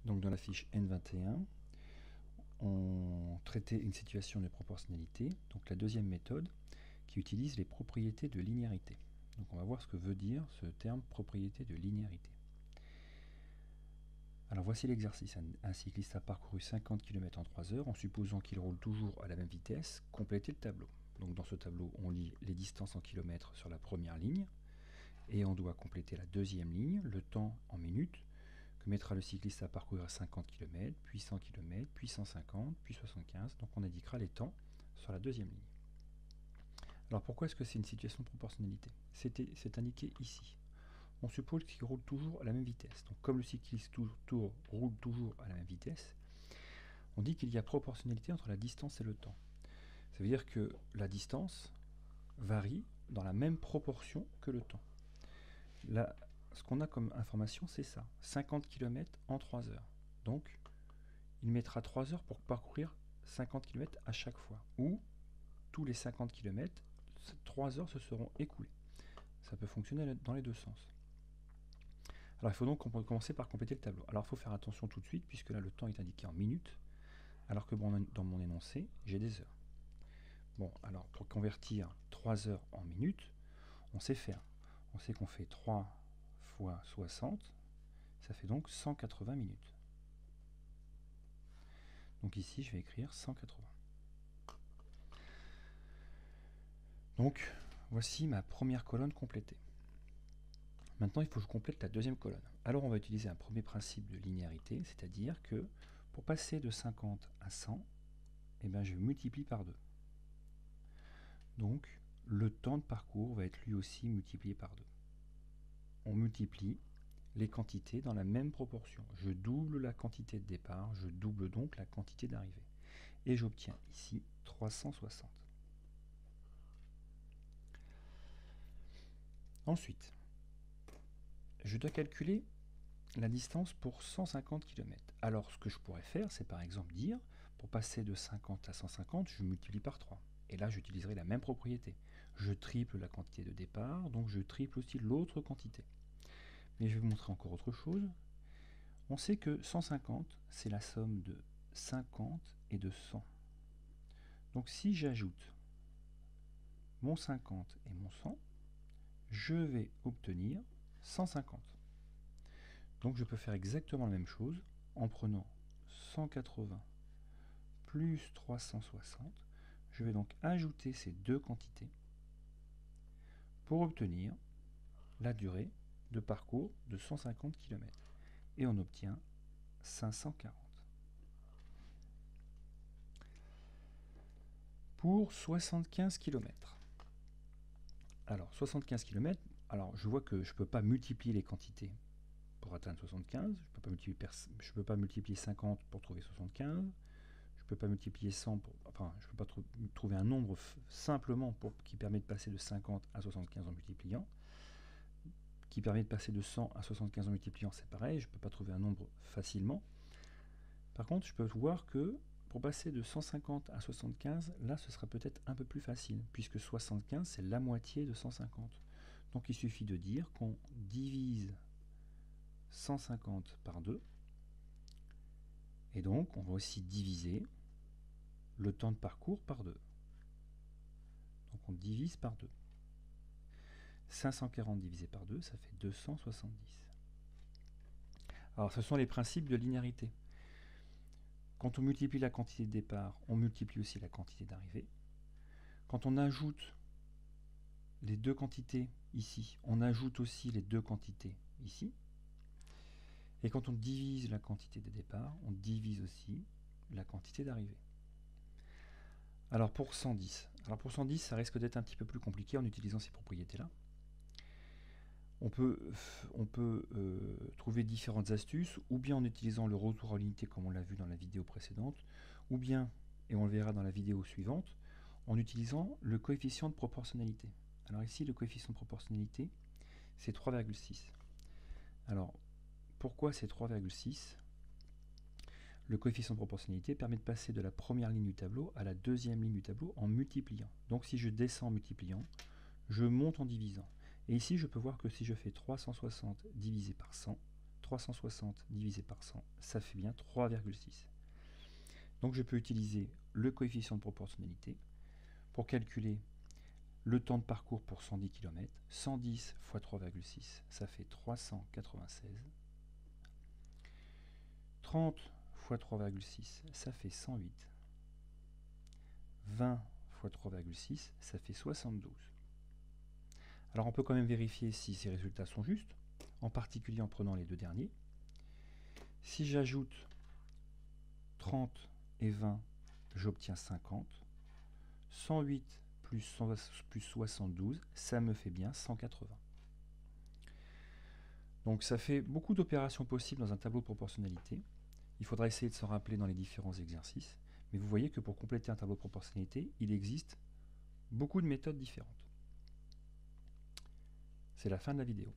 Donc dans la fiche N21, on traitait une situation de proportionnalité, donc la deuxième méthode, qui utilise les propriétés de linéarité. Donc on va voir ce que veut dire ce terme propriété de linéarité. Alors voici l'exercice. Un cycliste a parcouru 50 km en 3 heures, en supposant qu'il roule toujours à la même vitesse. Complétez le tableau. Donc dans ce tableau, on lit les distances en kilomètres sur la première ligne, et on doit compléter la deuxième ligne, le temps en minutes, que mettra le cycliste à parcourir 50 km, puis 100 km, puis 150, puis 75. Donc on indiquera les temps sur la deuxième ligne. Alors pourquoi est-ce que c'est une situation de proportionnalité? C'est indiqué ici. On suppose qu'il roule toujours à la même vitesse. Donc comme le cycliste roule toujours à la même vitesse, on dit qu'il y a proportionnalité entre la distance et le temps. Ça veut dire que la distance varie dans la même proportion que le temps. Là, ce qu'on a comme information, c'est ça. 50 km en 3 heures. Donc, il mettra 3 heures pour parcourir 50 km à chaque fois. Ou, tous les 50 km, 3 heures se seront écoulées. Ça peut fonctionner dans les deux sens. Alors, il faut donc commencer par compléter le tableau. Alors, il faut faire attention tout de suite, puisque là, le temps est indiqué en minutes, alors que dans mon énoncé, j'ai des heures. Bon, alors, pour convertir 3 heures en minutes, on sait faire. On sait qu'on fait 3 fois 60, ça fait donc 180 minutes. Donc ici, je vais écrire 180. Donc, voici ma première colonne complétée. Maintenant, il faut que je complète la deuxième colonne. Alors, on va utiliser un premier principe de linéarité, c'est-à-dire que pour passer de 50 à 100, eh ben, je multiplie par 2. Donc, le temps de parcours va être lui aussi multiplié par 2. On multiplie les quantités dans la même proportion. Je double la quantité de départ, je double donc la quantité d'arrivée. Et j'obtiens ici 360. Ensuite, je dois calculer la distance pour 150 km. Alors, ce que je pourrais faire, c'est par exemple dire, pour passer de 50 à 150, je multiplie par 3. Et là, j'utiliserai la même propriété. Je triple la quantité de départ, donc je triple aussi l'autre quantité. Mais je vais vous montrer encore autre chose. On sait que 150, c'est la somme de 50 et de 100. Donc si j'ajoute mon 50 et mon 100, je vais obtenir 150. Donc je peux faire exactement la même chose en prenant 180 plus 360. Je vais donc ajouter ces deux quantités pour obtenir la durée de parcours de 150 km. Et on obtient 540. Pour 75 km. Alors 75 km, alors je vois que je ne peux pas multiplier les quantités pour atteindre 75, je ne peux pas multiplier 50 pour trouver 75, je ne peux pas multiplier 100 pour, enfin je ne peux pas trouver un nombre simplement qui permet de passer de 50 à 75 en multipliant, qui permet de passer de 100 à 75 en multipliant, c'est pareil, je ne peux pas trouver un nombre facilement. Par contre, je peux voir que pour passer de 150 à 75, là ce sera peut-être un peu plus facile, puisque 75 c'est la moitié de 150. Donc il suffit de dire qu'on divise 150 par 2, et donc on va aussi diviser le temps de parcours par 2. Donc on divise par 2. 540 divisé par 2, ça fait 270. Alors ce sont les principes de linéarité. Quand on multiplie la quantité de départ, on multiplie aussi la quantité d'arrivée. Quand on ajoute les deux quantités ici, on ajoute aussi les deux quantités ici. Et quand on divise la quantité de départ, on divise aussi la quantité d'arrivée. Alors pour 110, ça risque d'être un petit peu plus compliqué en utilisant ces propriétés-là. On peut trouver différentes astuces, ou bien en utilisant le retour à l'unité comme on l'a vu dans la vidéo précédente, ou bien, et on le verra dans la vidéo suivante, en utilisant le coefficient de proportionnalité. Alors ici, le coefficient de proportionnalité, c'est 3,6. Alors, pourquoi c'est 3,6? Le coefficient de proportionnalité permet de passer de la première ligne du tableau à la deuxième ligne du tableau en multipliant. Donc si je descends en multipliant, je monte en divisant. Et ici, je peux voir que si je fais 360 divisé par 100, 360 divisé par 100, ça fait bien 3,6. Donc je peux utiliser le coefficient de proportionnalité pour calculer le temps de parcours pour 110 km. 110 fois 3,6, ça fait 396. 30 fois 3,6, ça fait 108. 20 fois 3,6, ça fait 72. Alors on peut quand même vérifier si ces résultats sont justes, en particulier en prenant les deux derniers. Si j'ajoute 30 et 20, j'obtiens 50. 108 plus 72, ça me fait bien 180. Donc ça fait beaucoup d'opérations possibles dans un tableau de proportionnalité. Il faudra essayer de s'en rappeler dans les différents exercices. Mais vous voyez que pour compléter un tableau de proportionnalité, il existe beaucoup de méthodes différentes. C'est la fin de la vidéo.